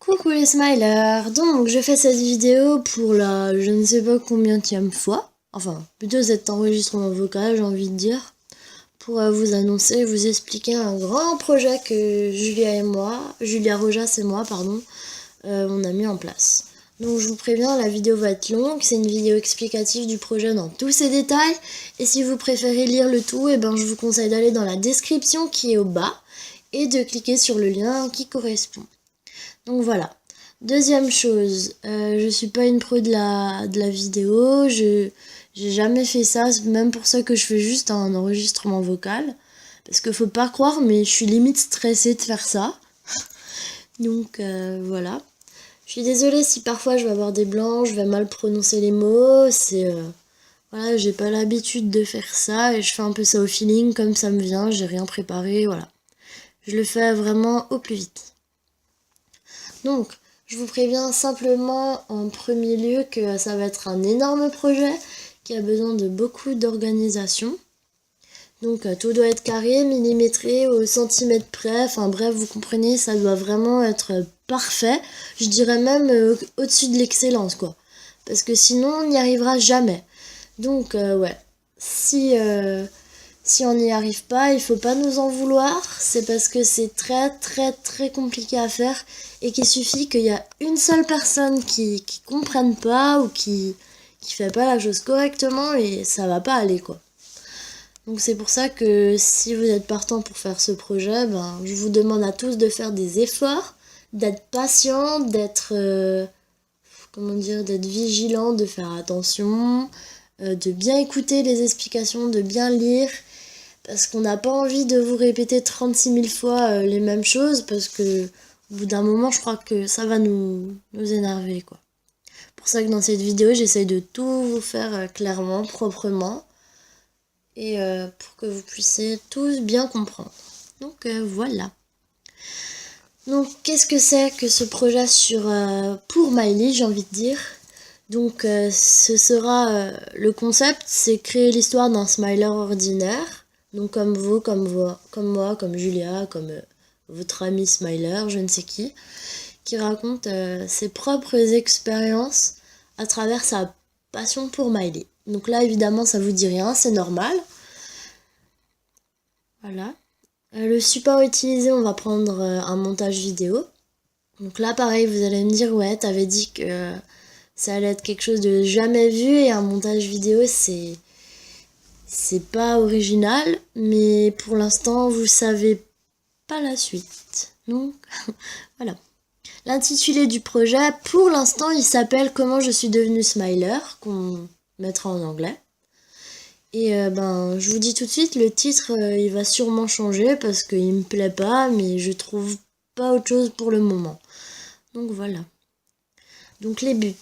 Coucou les smilers, donc je fais cette vidéo pour la je ne sais pas combienième fois, enfin plutôt cet enregistrement vocal j'ai envie de dire, pour vous annoncer, vous expliquer un grand projet que Julia Rojas et moi, on a mis en place. Donc je vous préviens, la vidéo va être longue, c'est une vidéo explicative du projet dans tous ses détails, et si vous préférez lire le tout, je vous conseille d'aller dans la description qui est au bas, et de cliquer sur le lien qui correspond. Donc voilà. Deuxième chose, je suis pas une pro de la vidéo, j'ai jamais fait ça, c'est même pour ça que je fais juste un enregistrement vocal. Parce que faut pas croire, mais je suis limite stressée de faire ça. Donc voilà. Je suis désolée si parfois je vais avoir des blancs, je vais mal prononcer les mots, voilà, j'ai pas l'habitude de faire ça et je fais un peu ça au feeling, comme ça me vient, j'ai rien préparé, voilà. Je le fais vraiment au plus vite. Donc, je vous préviens simplement en premier lieu que ça va être un énorme projet qui a besoin de beaucoup d'organisation. Donc tout doit être carré, millimétré, au centimètre près, enfin bref, vous comprenez, ça doit vraiment être parfait. Je dirais même au-dessus de l'excellence, quoi. Parce que sinon, on n'y arrivera jamais. Donc ouais, si on n'y arrive pas, il faut pas nous en vouloir, c'est parce que c'est très très très compliqué à faire et qu'il suffit qu'il y a une seule personne qui comprenne pas ou qui fait pas la chose correctement et ça va pas aller quoi. Donc c'est pour ça que si vous êtes partant pour faire ce projet, je vous demande à tous de faire des efforts, d'être patient, d'être d'être vigilant, de faire attention, de bien écouter les explications, de bien lire. Parce qu'on n'a pas envie de vous répéter 36 000 fois les mêmes choses, parce que au bout d'un moment, je crois que ça va nous énerver, quoi. Pour ça que dans cette vidéo, j'essaye de tout vous faire clairement, proprement, et pour que vous puissiez tous bien comprendre. Donc voilà. Donc qu'est-ce que c'est que ce projet pour Miley, j'ai envie de dire. Donc ce sera le concept, c'est créer l'histoire d'un smiler ordinaire. Donc comme vous, comme moi, comme Julia, comme votre ami Smiler, je ne sais qui raconte ses propres expériences à travers sa passion pour Miley. Donc là, évidemment, ça vous dit rien, c'est normal. Voilà. Le support utilisé, on va prendre un montage vidéo. Donc là, pareil, vous allez me dire, ouais, t'avais dit que ça allait être quelque chose de jamais vu et un montage vidéo, c'est pas original, mais pour l'instant, vous savez pas la suite. Donc, voilà. L'intitulé du projet, pour l'instant, il s'appelle Comment je suis devenue Smiler, qu'on mettra en anglais. Et je vous dis tout de suite, le titre, il va sûrement changer parce qu'il me plaît pas, mais je trouve pas autre chose pour le moment. Donc voilà. Donc les buts.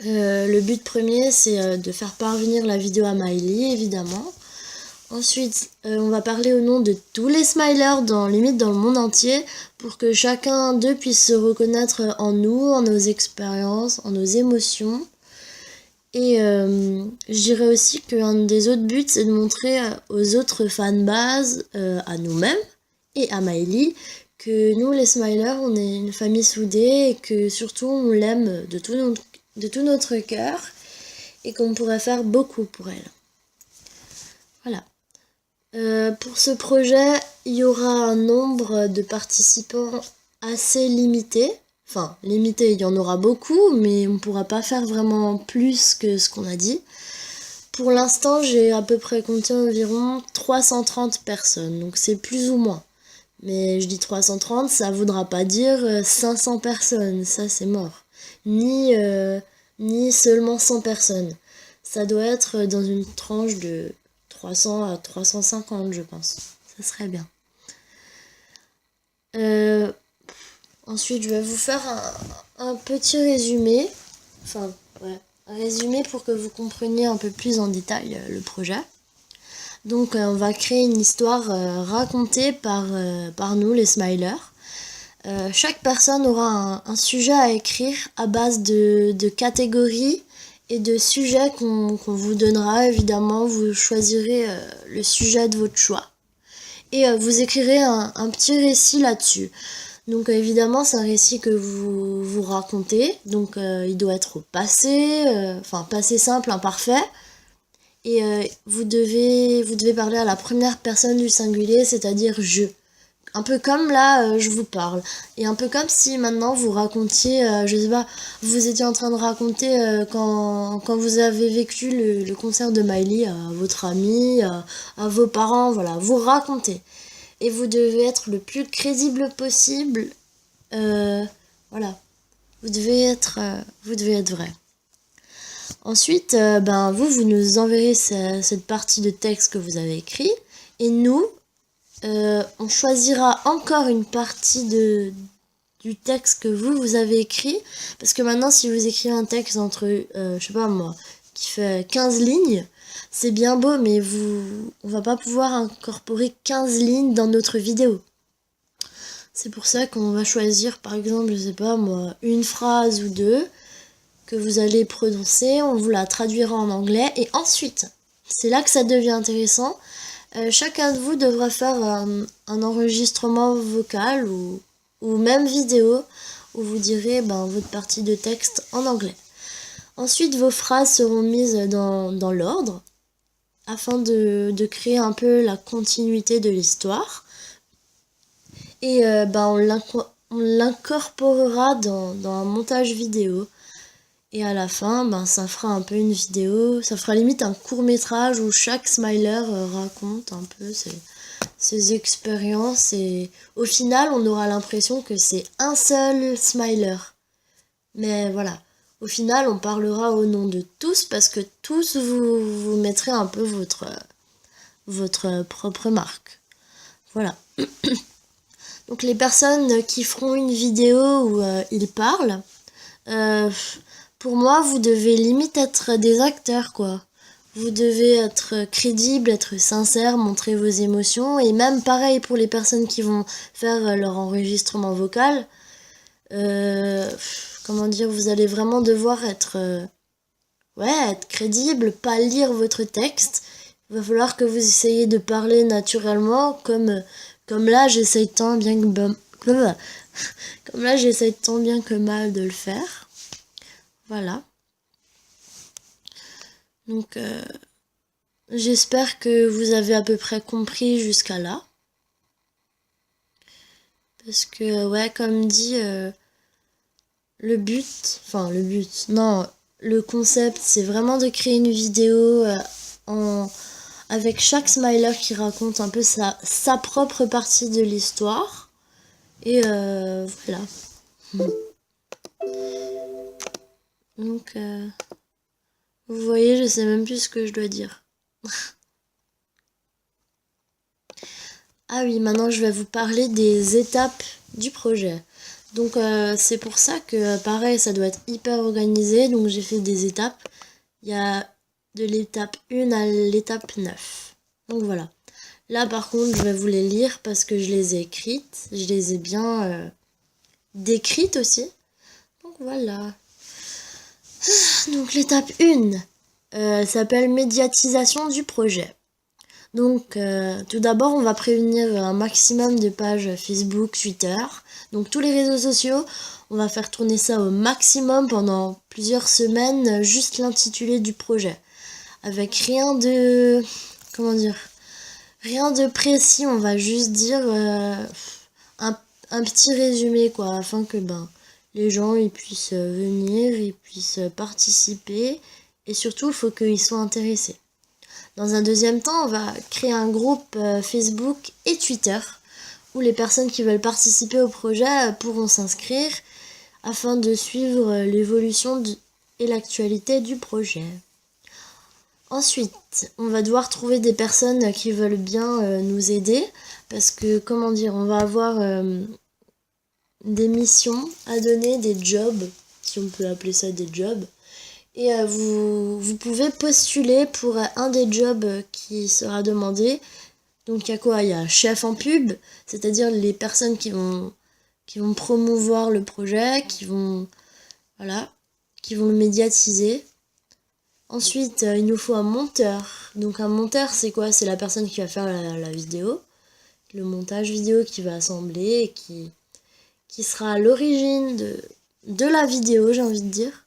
Le but premier, c'est de faire parvenir la vidéo à Miley, évidemment. Ensuite, on va parler au nom de tous les smilers limite dans le monde entier pour que chacun d'eux puisse se reconnaître en nous, en nos expériences, en nos émotions. Et je dirais aussi qu'un des autres buts, c'est de montrer aux autres fanbases, à nous-mêmes et à Miley, que nous, les smilers, on est une famille soudée et que surtout on l'aime de tout notre cœur et qu'on pourrait faire beaucoup pour elle. Voilà. Pour ce projet, il y aura un nombre de participants assez limité. Enfin, limité, il y en aura beaucoup, mais on ne pourra pas faire vraiment plus que ce qu'on a dit. Pour l'instant, j'ai à peu près compté environ 330 personnes, donc c'est plus ou moins. Mais je dis 330, ça ne voudra pas dire 500 personnes, ça c'est mort. Ni seulement 100 personnes. Ça doit être dans une tranche de 300 à 350, je pense. Ça serait bien. Ensuite, je vais vous faire un petit résumé. Enfin, ouais, un résumé pour que vous compreniez un peu plus en détail le projet. Donc, on va créer une histoire racontée par nous, les smilers. Chaque personne aura un sujet à écrire à base de catégories et de sujets qu'on vous donnera. Évidemment, vous choisirez le sujet de votre choix. Et vous écrirez un petit récit là-dessus. Donc évidemment, c'est un récit que vous racontez, donc il doit être au passé, enfin passé simple, imparfait. Et vous devez parler à la première personne du singulier, c'est-à-dire je. Un peu comme là, je vous parle. Et un peu comme si maintenant vous racontiez, je sais pas, vous étiez en train de raconter quand vous avez vécu le concert de Miley à votre ami, à vos parents, voilà, vous racontez. Et vous devez être le plus crédible possible. Voilà, vous devez être vrai. Ensuite, vous nous enverrez cette partie de texte que vous avez écrit. Et nous, on choisira encore une partie du texte que vous avez écrit. Parce que maintenant, si vous écrivez un texte entre, je sais pas moi, qui fait 15 lignes, c'est bien beau, mais on va pas pouvoir incorporer 15 lignes dans notre vidéo. C'est pour ça qu'on va choisir, par exemple, je sais pas moi, une phrase ou deux que vous allez prononcer, on vous la traduira en anglais, et ensuite, c'est là que ça devient intéressant. Chacun de vous devra faire un enregistrement vocal ou même vidéo où vous direz votre partie de texte en anglais. Ensuite, vos phrases seront mises dans l'ordre afin de créer un peu la continuité de l'histoire. Et on l'incorporera dans un montage vidéo. Et à la fin, ça fera un peu une vidéo, ça fera limite un court-métrage où chaque smiler raconte un peu ses expériences. Et au final, on aura l'impression que c'est un seul smiler. Mais voilà, au final, on parlera au nom de tous parce que tous, vous mettrez un peu votre propre marque. Voilà. Donc les personnes qui feront une vidéo où ils parlent, pour moi, vous devez limite être des acteurs, quoi. Vous devez être crédible, être sincère, montrer vos émotions. Et même pareil pour les personnes qui vont faire leur enregistrement vocal. Comment dire, vous allez vraiment devoir être crédible, pas lire votre texte. Il va falloir que vous essayiez de parler naturellement, comme là, j'essaye tant bien comme là, j'essaye tant bien que mal de le faire. Voilà. Donc, j'espère que vous avez à peu près compris jusqu'à là. Parce que, ouais, comme dit, le concept, c'est vraiment de créer une vidéo avec chaque smiler qui raconte un peu sa propre partie de l'histoire. Et voilà. Donc, vous voyez, je sais même plus ce que je dois dire. Ah oui, maintenant je vais vous parler des étapes du projet. Donc c'est pour ça que pareil, ça doit être hyper organisé. Donc j'ai fait des étapes. Il y a de l'étape 1 à l'étape 9. Donc voilà. Là par contre, je vais vous les lire parce que je les ai écrites. Je les ai bien décrites aussi. Donc voilà. Donc l'étape 1 s'appelle médiatisation du projet. Donc tout d'abord, on va prévenir un maximum de pages Facebook, Twitter. Donc tous les réseaux sociaux, on va faire tourner ça au maximum pendant plusieurs semaines, juste l'intitulé du projet. Avec rien de... Comment dire? Rien de précis, on va juste dire un petit résumé, quoi, afin que les gens ils puissent venir, ils puissent participer. Et surtout, il faut qu'ils soient intéressés. Dans un deuxième temps, on va créer un groupe Facebook et Twitter où les personnes qui veulent participer au projet pourront s'inscrire afin de suivre l'évolution et l'actualité du projet. Ensuite, on va devoir trouver des personnes qui veulent bien nous aider parce que, comment dire, on va avoir des missions à donner, des jobs, si on peut appeler ça des jobs. Et vous pouvez postuler pour un des jobs qui sera demandé. Donc il y a quoi? Il y a chef en pub, c'est-à-dire les personnes qui vont promouvoir le projet, qui vont le médiatiser. Ensuite, il nous faut un monteur. Donc un monteur, c'est quoi? C'est la personne qui va faire la vidéo, le montage vidéo qui va assembler et qui sera à l'origine de la vidéo, j'ai envie de dire.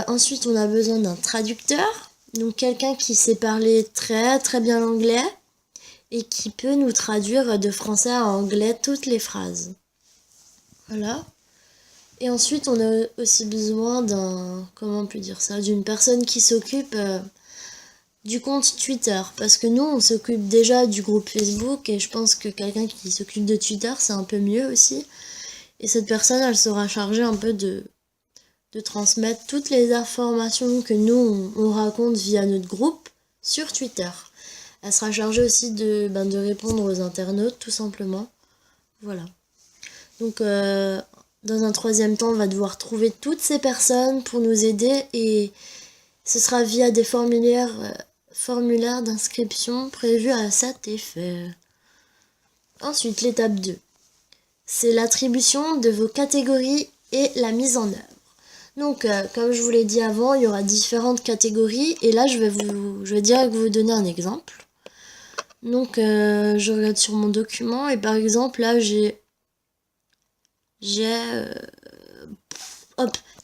Ensuite, on a besoin d'un traducteur, donc quelqu'un qui sait parler très très bien l'anglais et qui peut nous traduire de français à anglais toutes les phrases. Voilà. Et ensuite, on a aussi besoin d'une personne qui s'occupe du compte Twitter. Parce que nous, on s'occupe déjà du groupe Facebook et je pense que quelqu'un qui s'occupe de Twitter, c'est un peu mieux aussi. Et cette personne, elle sera chargée un peu de transmettre toutes les informations que nous, on raconte via notre groupe sur Twitter. Elle sera chargée aussi de répondre aux internautes, tout simplement. Voilà. Donc, dans un troisième temps, on va devoir trouver toutes ces personnes pour nous aider et ce sera via des formulaires d'inscription prévus à cet effet. Ensuite, l'étape 2. C'est l'attribution de vos catégories et la mise en œuvre. Donc, comme je vous l'ai dit avant, il y aura différentes catégories et là, je vais direct vous donner un exemple. Donc, je regarde sur mon document et par exemple, là, j'ai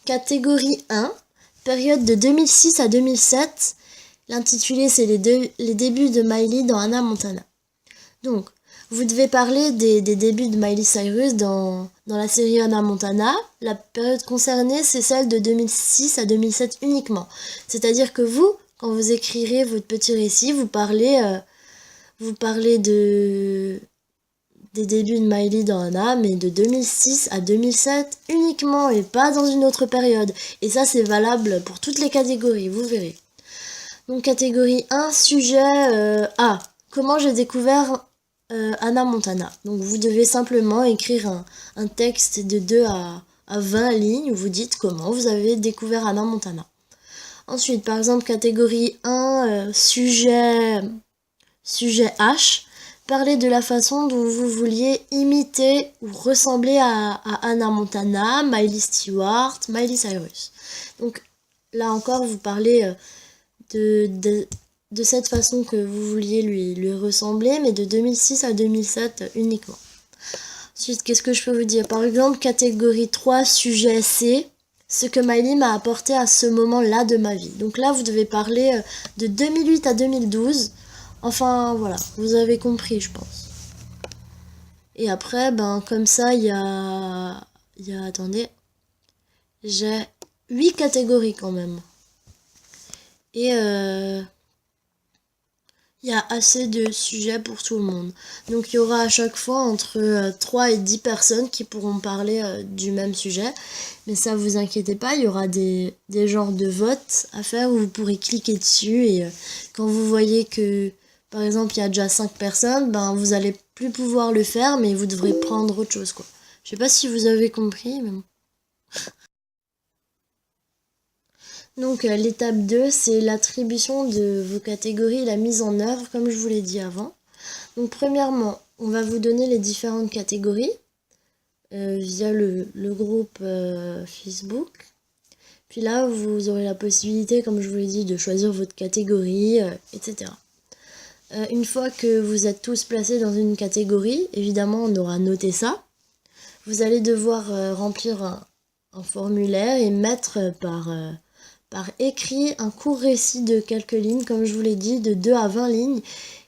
catégorie 1, période de 2006 à 2007. L'intitulé, c'est les débuts de Miley dans Hannah Montana. Donc, vous devez parler des débuts de Miley Cyrus dans la série Hannah Montana. La période concernée, c'est celle de 2006 à 2007 uniquement. C'est-à-dire que vous, quand vous écrirez votre petit récit, vous parlez des débuts de Miley dans Hannah, mais de 2006 à 2007 uniquement et pas dans une autre période. Et ça, c'est valable pour toutes les catégories, vous verrez. Donc, catégorie 1, sujet A. Comment j'ai découvert Hannah Montana. Donc, vous devez simplement écrire un texte de 2 à 20 lignes où vous dites comment vous avez découvert Hannah Montana. Ensuite, par exemple, catégorie 1, sujet H. Parlez de la façon dont vous vouliez imiter ou ressembler à Hannah Montana, Miley Stewart, Miley Cyrus. Donc là encore, vous parlez de cette façon que vous vouliez lui ressembler, mais de 2006 à 2007 uniquement. Ensuite, qu'est-ce que je peux vous dire? Par exemple, catégorie 3, sujet C, ce que Miley m'a apporté à ce moment-là de ma vie. Donc là, vous devez parler de 2008 à 2012. Enfin, voilà, vous avez compris, je pense. Et après, comme ça, attendez, j'ai 8 catégories quand même. Et il y a assez de sujets pour tout le monde. Donc il y aura à chaque fois entre 3 et 10 personnes qui pourront parler du même sujet. Mais ça, vous inquiétez pas, il y aura des genres de votes à faire où vous pourrez cliquer dessus. Et quand vous voyez que, par exemple, il y a déjà 5 personnes, vous allez plus pouvoir le faire, mais vous devrez prendre autre chose, quoi. Je sais pas si vous avez compris, mais bon. Donc l'étape 2, c'est l'attribution de vos catégories et la mise en œuvre, comme je vous l'ai dit avant. Donc premièrement, on va vous donner les différentes catégories via le groupe Facebook. Puis là, vous aurez la possibilité, comme je vous l'ai dit, de choisir votre catégorie, etc. Une fois que vous êtes tous placés dans une catégorie, évidemment, on aura noté ça. Vous allez devoir remplir un formulaire et mettre par écrit un court récit de quelques lignes, comme je vous l'ai dit, de 2 à 20 lignes,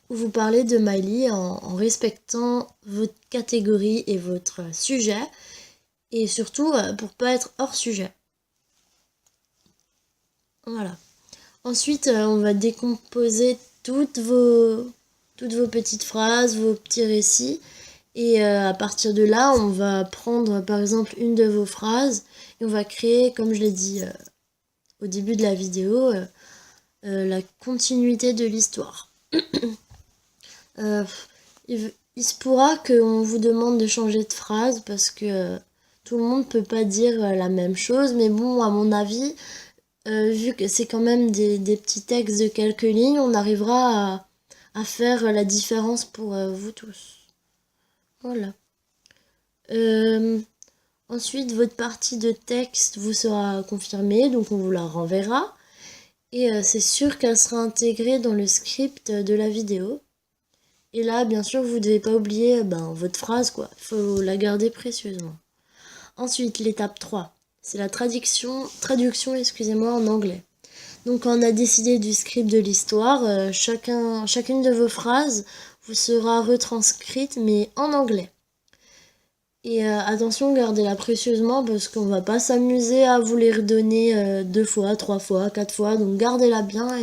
où vous parlez de Miley en respectant votre catégorie et votre sujet, et surtout pour pas être hors sujet. Voilà. Ensuite, on va décomposer toutes vos petites phrases, vos petits récits, et à partir de là, on va prendre par exemple une de vos phrases, et on va créer, comme je l'ai dit au début de la vidéo, la continuité de l'histoire. Il se pourra qu'on vous demande de changer de phrase parce que tout le monde peut pas dire la même chose, mais bon, à mon avis, vu que c'est quand même des petits textes de quelques lignes, on arrivera à faire la différence pour vous tous. Voilà. Ensuite, votre partie de texte vous sera confirmée, donc on vous la renverra. Et c'est sûr qu'elle sera intégrée dans le script de la vidéo. Et là, bien sûr, vous ne devez pas oublier votre phrase, quoi. Il faut la garder précieusement. Ensuite, l'étape 3, c'est la traduction excusez-moi, en anglais. Donc quand on a décidé du script de l'histoire, chacune de vos phrases vous sera retranscrite mais en anglais. Et attention, gardez-la précieusement parce qu'on va pas s'amuser à vous les redonner 2 fois, 3 fois, 4 fois. Donc gardez-la bien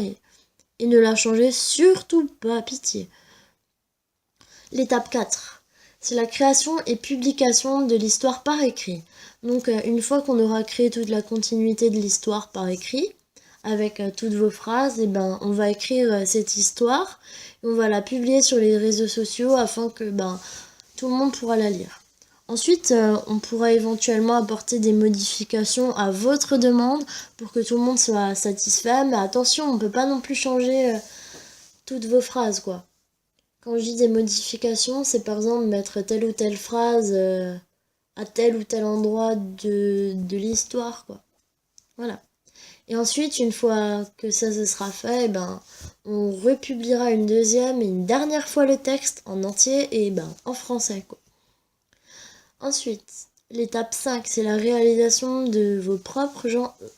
et ne la changez surtout pas, pitié. L'étape 4, c'est la création et publication de l'histoire par écrit. Donc une fois qu'on aura créé toute la continuité de l'histoire par écrit, avec toutes vos phrases, et on va écrire cette histoire et on va la publier sur les réseaux sociaux afin que tout le monde pourra la lire. Ensuite, on pourra éventuellement apporter des modifications à votre demande pour que tout le monde soit satisfait. Mais attention, on ne peut pas non plus changer toutes vos phrases, quoi. Quand je dis des modifications, c'est par exemple mettre telle ou telle phrase à tel ou tel endroit de l'histoire, quoi. Voilà. Et ensuite, une fois que ça se sera fait, on republiera une deuxième et une dernière fois le texte en entier et en français, quoi. Ensuite, l'étape 5, c'est la réalisation de vos propres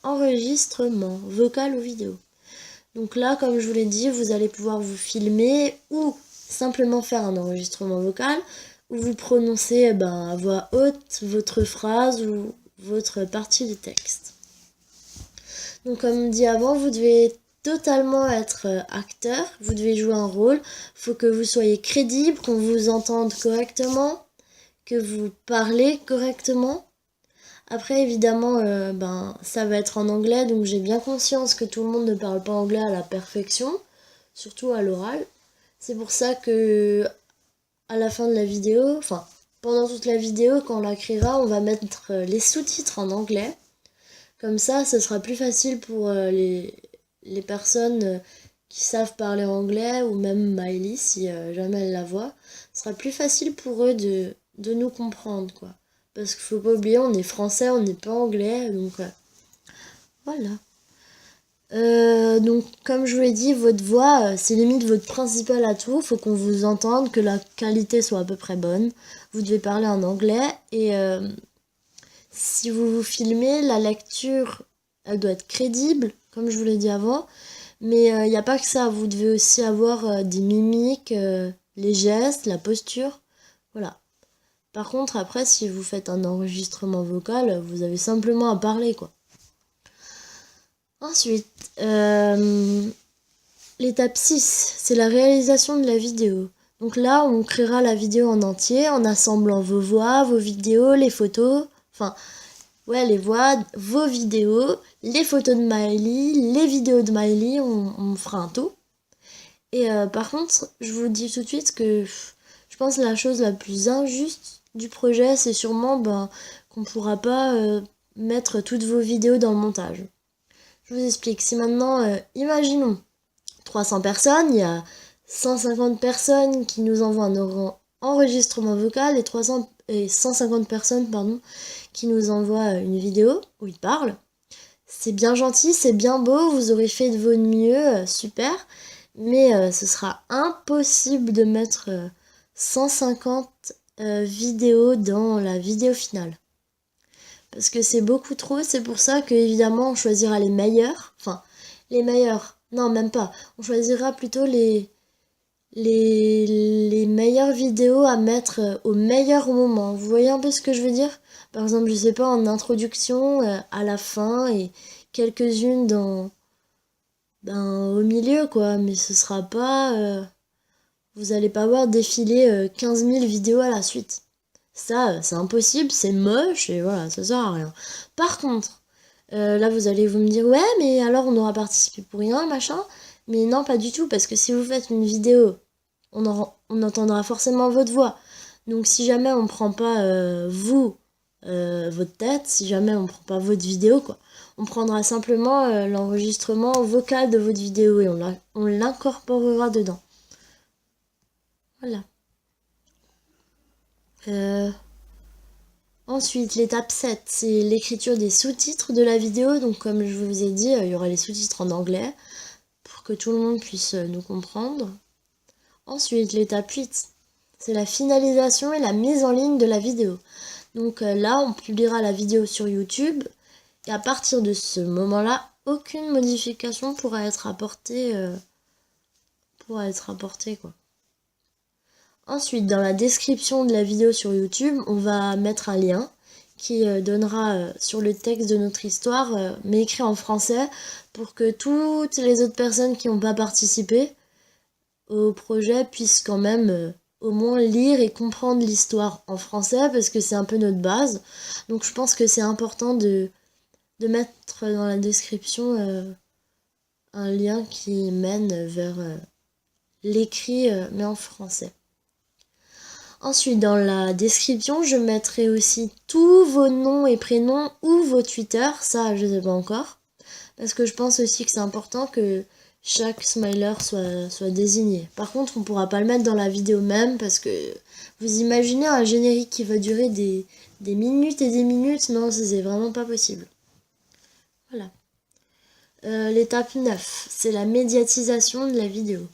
enregistrements, vocal ou vidéo. Donc là, comme je vous l'ai dit, vous allez pouvoir vous filmer ou simplement faire un enregistrement vocal où vous prononcez à voix haute votre phrase ou votre partie du texte. Donc comme dit avant, vous devez totalement être acteur, vous devez jouer un rôle, il faut que vous soyez crédible, qu'on vous entende correctement, que vous parlez correctement. Après évidemment ça va être en anglais, donc j'ai bien conscience que tout le monde ne parle pas anglais à la perfection, surtout à l'oral. C'est pour ça que à la fin de la vidéo, enfin pendant toute la vidéo quand on la créera, on va mettre les sous-titres en anglais. Comme ça, ce sera plus facile pour les personnes qui savent parler anglais ou même Miley si jamais elle la voit. Ce sera plus facile pour eux de nous comprendre, quoi. Parce qu'il faut pas oublier, on est français, on n'est pas anglais, donc voilà. Donc comme je vous l'ai dit, votre voix, c'est limite votre principal atout. Faut qu'on vous entende, que la qualité soit à peu près bonne. Vous devez parler en anglais et si vous vous filmez, la lecture, elle doit être crédible, comme je vous l'ai dit avant. Mais il n'y a pas que ça, vous devez aussi avoir des mimiques, les gestes, la posture. Voilà. Par contre, après, si vous faites un enregistrement vocal, vous avez simplement à parler, quoi. Ensuite, l'étape 6, c'est la réalisation de la vidéo. Donc là, on créera la vidéo en entier en assemblant vos voix, vos vidéos, les photos, enfin, ouais, les voix, vos vidéos, les photos de Miley, les vidéos de Miley, on fera un tout. Et par contre, je vous dis tout de suite que je pense que la chose la plus injuste du projet, c'est sûrement qu'on pourra pas mettre toutes vos vidéos dans le montage. Je vous explique. Si maintenant, imaginons 300 personnes, il y a 150 personnes qui nous envoient un enregistrement vocal et 150 personnes qui nous envoient une vidéo où ils parlent. C'est bien gentil, c'est bien beau, vous aurez fait de votre mieux, super, mais ce sera impossible de mettre 150 vidéos dans la vidéo finale. Parce que c'est beaucoup trop, c'est pour ça que évidemment on choisira les meilleurs, enfin les meilleurs, non même pas, on choisira plutôt les meilleures vidéos à mettre au meilleur moment. Vous voyez un peu ce que je veux dire? Par exemple, je sais pas, en introduction, à la fin et quelques-unes au milieu, quoi. Mais ce sera pas... vous allez pas voir défiler 15 000 vidéos à la suite. Ça, c'est impossible, c'est moche et voilà, ça sert à rien. Par contre, là vous allez vous me dire, ouais, mais alors on aura participé pour rien, machin. Mais non, pas du tout, parce que si vous faites une vidéo, on entendra forcément votre voix. Donc si jamais on prend pas votre tête, si jamais on prend pas votre vidéo, quoi, on prendra simplement l'enregistrement vocal de votre vidéo et on l'incorporera dedans. Voilà. Ensuite, l'étape 7, c'est l'écriture des sous-titres de la vidéo. Donc comme je vous ai dit, il y aura les sous-titres en anglais pour que tout le monde puisse nous comprendre. Ensuite, l'étape 8, c'est la finalisation et la mise en ligne de la vidéo. Donc là, on publiera la vidéo sur YouTube et à partir de ce moment-là, aucune modification pourra être apportée, quoi. Ensuite, dans la description de la vidéo sur YouTube, on va mettre un lien qui donnera sur le texte de notre histoire, mais écrit en français, pour que toutes les autres personnes qui n'ont pas participé au projet puissent quand même au moins lire et comprendre l'histoire en français, parce que c'est un peu notre base. Donc je pense que c'est important de mettre dans la description un lien qui mène vers l'écrit, mais en français. Ensuite, dans la description, je mettrai aussi tous vos noms et prénoms ou vos Twitter, ça je ne sais pas encore, parce que je pense aussi que c'est important que chaque smiler soit désigné. Par contre, on ne pourra pas le mettre dans la vidéo même, parce que vous imaginez un générique qui va durer des minutes et des minutes, non, c'est vraiment pas possible. Voilà. L'étape 9, c'est la médiatisation de la vidéo.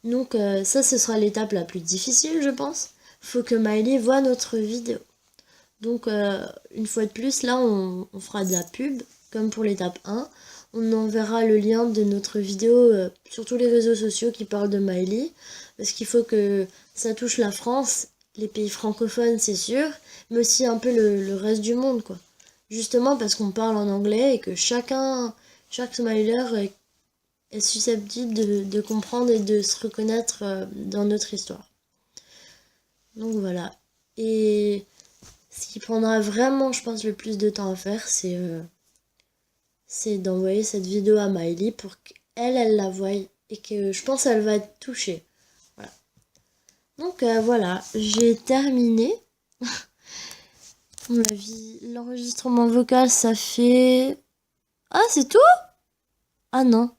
Donc ça, ce sera l'étape la plus difficile, je pense. Faut que Miley voit notre vidéo. Donc une fois de plus, là on fera de la pub, comme pour l'étape 1. On enverra le lien de notre vidéo sur tous les réseaux sociaux qui parlent de Miley, parce qu'il faut que ça touche la France, les pays francophones c'est sûr, mais aussi un peu le reste du monde, quoi. Justement parce qu'on parle en anglais et que chaque smiler est susceptible de comprendre et de se reconnaître dans notre histoire. Donc voilà. Et ce qui prendra vraiment, je pense, le plus de temps à faire, c'est d'envoyer cette vidéo à Miley pour qu'elle la voie et que je pense qu'elle va être touchée. Voilà. Donc voilà, j'ai terminé. L'enregistrement vocal, ça fait... Ah, c'est tout? Ah non.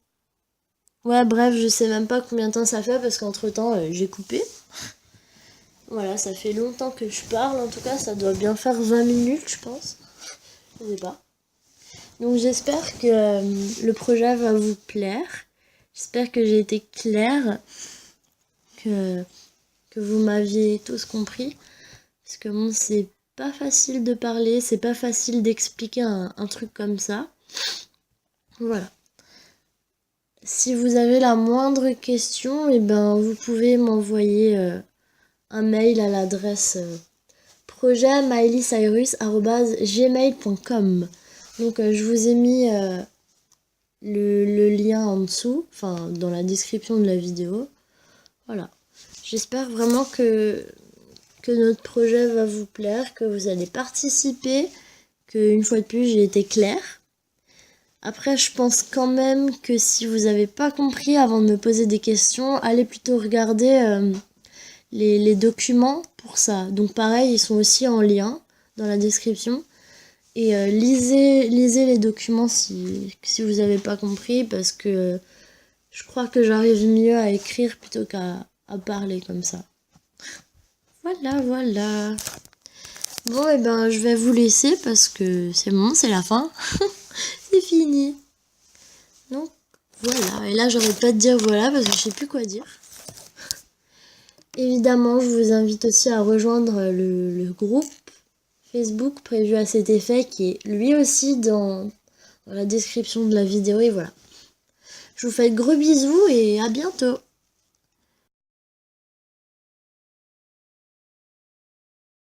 Ouais, bref, je sais même pas combien de temps ça fait parce qu'entre-temps, j'ai coupé. Voilà, ça fait longtemps que je parle, en tout cas ça doit bien faire 20 minutes je pense. Je sais pas. Donc j'espère que le projet va vous plaire. J'espère que j'ai été claire, que vous m'aviez tous compris. Parce que bon, c'est pas facile de parler, c'est pas facile d'expliquer un truc comme ça. Voilà. Si vous avez la moindre question, et ben vous pouvez m'envoyer un mail à l'adresse projetmileycyrus@gmail.com. Donc je vous ai mis le lien en dessous, enfin dans la description de la vidéo. Voilà. J'espère vraiment que notre projet va vous plaire, que vous allez participer, que une fois de plus j'ai été claire. Après, je pense quand même que si vous n'avez pas compris avant de me poser des questions, allez plutôt regarder les documents pour ça. Donc pareil, ils sont aussi en lien dans la description. Et lisez les documents si vous n'avez pas compris, parce que je crois que j'arrive mieux à écrire plutôt qu'à parler comme ça. Voilà. Bon, et ben je vais vous laisser parce que c'est bon, c'est la fin. C'est fini. Donc voilà, et là j'arrête pas de dire voilà parce que je sais plus quoi dire. Évidemment, je vous invite aussi à rejoindre le groupe Facebook prévu à cet effet qui est lui aussi dans la description de la vidéo. Et voilà. Je vous fais de gros bisous et à bientôt.